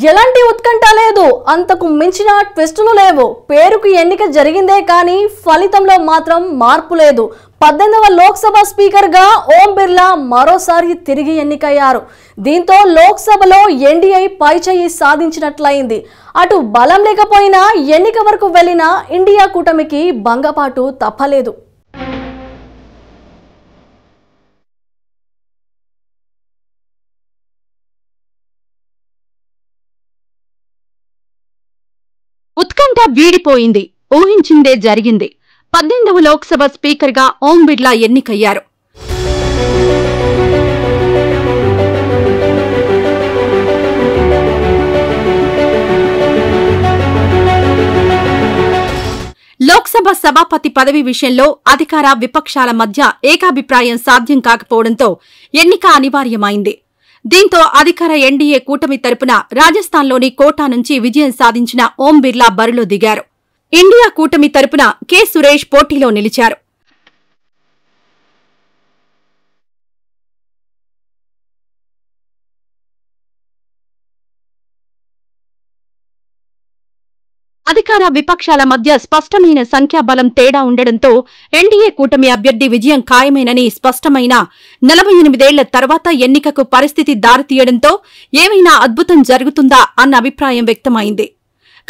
ఎలాంటి ఉత్కంఠ లేదు, అంతకు మించిన ట్విస్టులు లేవు. పేరుకు ఎన్నిక జరిగిందే కానీ ఫలితంలో మాత్రం మార్పు లేదు. 18వ లోక్సభ స్పీకర్గా ఓం బిర్లా మరోసారి తిరిగి ఎన్నికయ్యారు. దీంతో లోక్సభలో ఎన్డీఏ పైచేయి సాధించినట్లయింది. అటు బలం లేకపోయినా ఎన్నిక వరకు వెళ్లిన ఇండియా కూటమికి భంగపాటు తప్పలేదు. ఉత్కంఠ వీడిపోయింది. ఊహించిందే జరిగింది. 18వ లోక్సభ స్పీకర్గా ఓం బిర్లా ఎన్నికయ్యారు. లోక్సభ సభాపతి పదవి విషయంలో అధికార విపక్షాల మధ్య ఏకాభిప్రాయం సాధ్యం కాకపోవడంతో ఎన్నిక అనివార్యమైంది. దీంతో అధికార ఎన్డీఏ కూటమి తరపున రాజస్థాన్లోని కోటా నుంచి విజయం సాధించిన ఓం బిర్లా బరిలో దిగారు. ఇండియా కూటమి తరపున కె సురేష్ పోటీలో నిలిచారు. అధికార విపక్షాల మధ్య స్పష్టమైన సంఖ్యాబలం తేడా ఉండడంతో ఎన్డీఏ కూటమి అభ్యర్థి విజయం ఖాయమేనని స్పష్టమైన 48 ఏళ్ల తర్వాత ఎన్నికకు పరిస్థితి దారితీయడంతో ఏమైనా అద్భుతం జరుగుతుందా అన్న అభిప్రాయం వ్యక్తమైంది.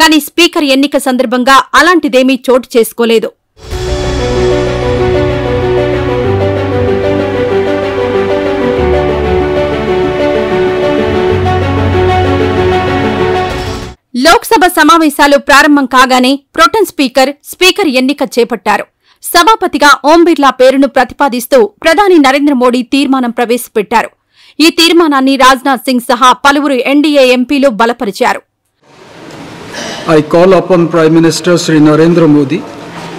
కానీ స్పీకర్ ఎన్నిక సందర్భంగా అలాంటిదేమీ చోటు చేసుకోలేదు. లోక్సభ సమావేశాలు ప్రారంభం కాగానే ప్రొటెం స్పీకర్ ఎన్నిక చేపట్టారు. సభాపతిగా ఓం బిర్లా పేరును ప్రతిపాదిస్తూ ప్రధాని నరేంద్ర మోడీ తీర్మానం ప్రవేశపెట్టారు. ఈ తీర్మానాన్ని రాజ్నాథ్ సింగ్ సహా పలువురు ఎన్డీఏ ఎంపీలు బలపరిచారు. I call upon Prime Minister Shri Narendra Modi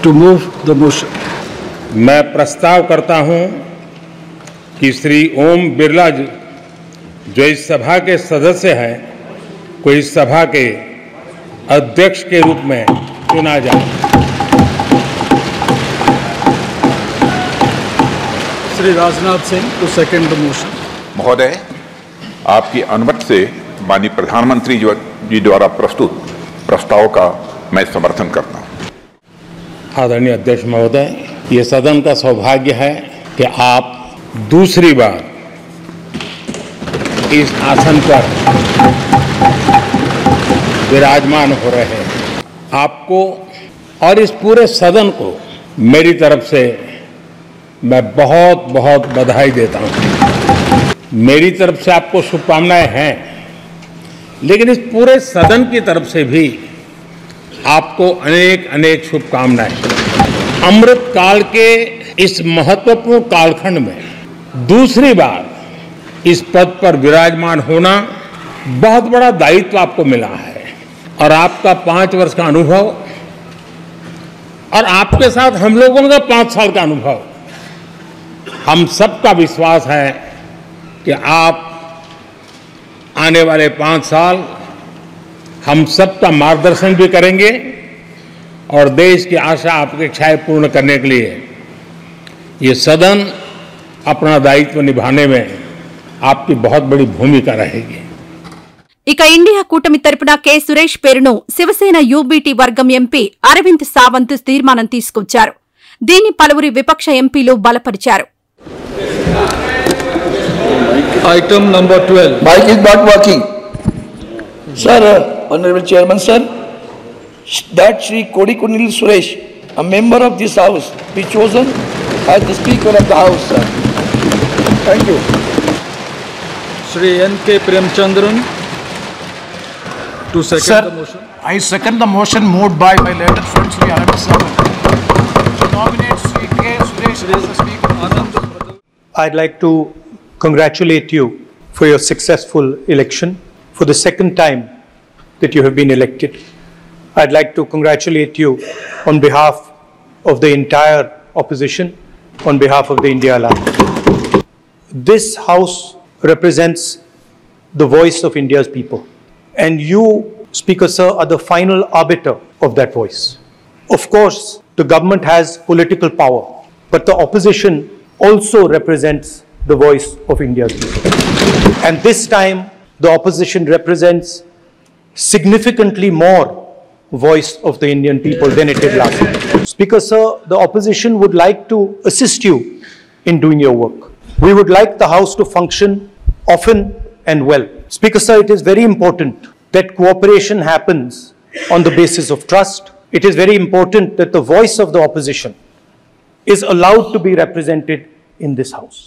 to move the motion. मैं प्रस्ताव करता हूं कि श्री ओम बिरला जो इस सभा के सदस्य हैं को इस सभा के अध्यक्ष के रूप में चुना जाए. Shri Rajnath Singh to second the motion. महोदय, आपकी अनुमति से माननीय प्रधानमंत्री जी द्वारा प्रस्तुत प्रस्ताव का मैं समर्थन करता हूं. आदरणीय अध्यक्ष महोदय, ये सदन का सौभाग्य है कि आप दूसरी बार इस आसन पर विराजमान हो रहे हैं. आपको और इस पूरे सदन को मेरी तरफ से मैं बहुत बहुत बधाई देता हूं. मेरी तरफ से आपको शुभकामनाएं हैं, लेकिन इस पूरे सदन की तरफ से भी आपको अनेक अनेक शुभकामनाएं. अमृत काल के इस महत्वपूर्ण कालखंड में दूसरी बार इस पद पर विराजमान होना बहुत बड़ा दायित्व आपको मिला है. और आपका 5 वर्ष का अनुभव और आपके साथ हम लोगों का 5 साल का अनुभव, हम सबका विश्वास है कि आप आने वाले 5 साल हम सबका मार्गदर्शन भी करेंगे और देश की आशा अपेक्षाएं पूर्ण करने के लिए ये सदन अपना दायित्व निभाने में आपकी बहुत बड़ी भूमिका रहेगी. ఇక ఇండియా కూటమి తరపున కె సురేష్ పేరును శివసేన యూబీటీ వర్గం ఎంపీ అరవింద్ సావంత్ తీర్మానం తీసుకొచ్చారు. దీన్ని పలువురి విపక్ష ఎంపీలు బలపరిచారు. Item number 12. Mic is not working. Sir, Honorable Chairman, sir, that Shri Kodikunil Suresh, a member of this House, be chosen as the Speaker of the House, sir. Thank you. Shri N.K. Premchandran to second the motion. I second the motion moved by my letter friend Shri Anand Sawan to nominate Shri K. Suresh as the Speaker. I'd like to congratulate you for your successful election for the second time that you have been elected. I'd like to congratulate you on behalf of the entire opposition, on behalf of the India Alliance. This House represents the voice of India's people, and you, Speaker Sir, are the final arbiter of that voice. Of course, the government has political power, but the opposition also represents the voice of India's people. And this time, the opposition represents significantly more voice of the Indian people than it did last time. Speaker, sir, the opposition would like to assist you in doing your work. We would like the House to function often and well. Speaker, sir, it is very important that cooperation happens on the basis of trust. It is very important that the voice of the opposition is allowed to be represented in this House.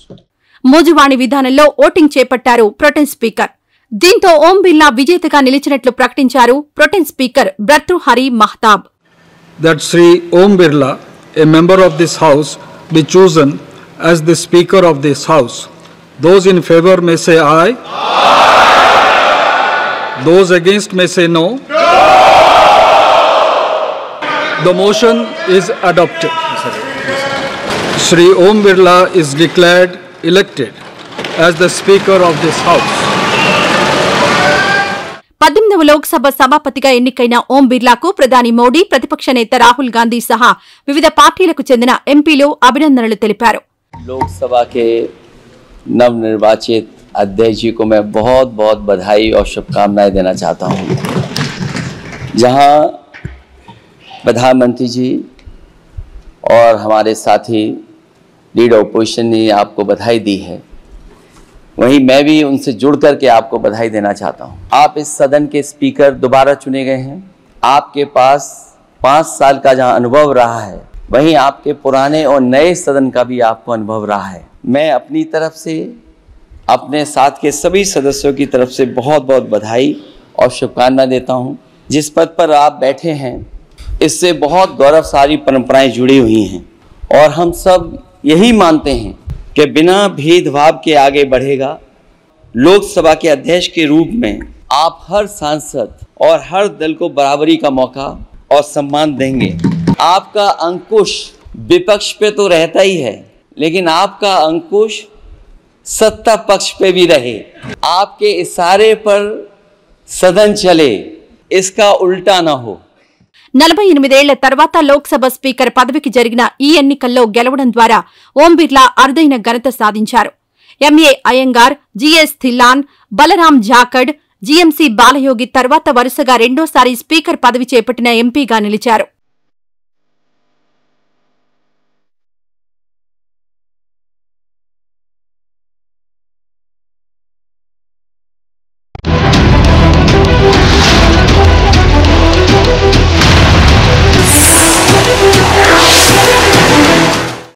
మోజువాణి విధానంలో voting చేపట్టారు pro tem speaker. దీంతో ఓం బిర్లా విజేతగా నిలిచినట్లు ప్రకటించారు pro tem speaker Bhartrihari Mahtab. That Sri Om Birla, a member of this House, be chosen as the Speaker of this House. Those in favor may say aye. Those against may say no. The motion is adopted. Sri Om Birla is declared elected as the Speaker of this House. 18వ లోక్సభ సభాపతిగా ఎన్నికైన ఓం బిర్లాకు ప్రధాని మోడీ, ప్రతిపక్ష నేత రాహుల్ గాంధీ సహా వివిధ పార్టీలకు చెందిన ఎంపీలు అభినందనలు తెలిపారు. लोकसभा के नवनिर्वाचित अध्यक्ष जी को मैं बहुत बहुत बधाई और शुभकामनाएं देना चाहता हूं। जहां प्रधानमंत्री जी और हमारे साथी लीडर ओपोजिशन ने आपको बधाई दी है, वहीं मैं भी उनसे जुड़ करके आपको बधाई देना चाहता हूं। आप इस सदन के स्पीकर दोबारा चुने गए हैं। आपके पास 5 साल का जहां अनुभव रहा है, वहीं आपके पुराने और नए सदन का भी आपको अनुभव रहा है। मैं अपनी तरफ से, अपने साथ के सभी सदस्यों की तरफ से बहुत बहुत बधाई और शुभकामनाएं देता हूं। जिस पद पर आप बैठे हैं, इससे बहुत गौरवशाली परंपराएं जुड़ी हुई हैं और हम सब यही मानते हैं कि बिना भेदभाव के आगे बढ़ेगा। लोकसभा के अध्यक्ष के रूप में आप हर सांसद और हर दल को बराबरी का मौका और सम्मान देंगे। आपका अंकुश विपक्ष पे तो रहता ही है, लेकिन आपका अंकुश सत्ता पक्ष पे भी रहे। आपके इशारे पर सदन चले, इसका उल्टा ना हो। 48 ఏళ్ల తర్వాత లోక్సభ స్పీకర్ పదవికి జరిగిన ఈ ఎన్నికల్లో గెలవడం ద్వారా ఓం బిర్లా అరుదైన ఘనత సాధించారు. MA Ayyangar, GS Dhillon, Balram Jakhar, GMC Balayogi తర్వాత వరుసగా రెండోసారి స్పీకర్ పదవి చేపట్టిన ఎంపీగా నిలిచారు.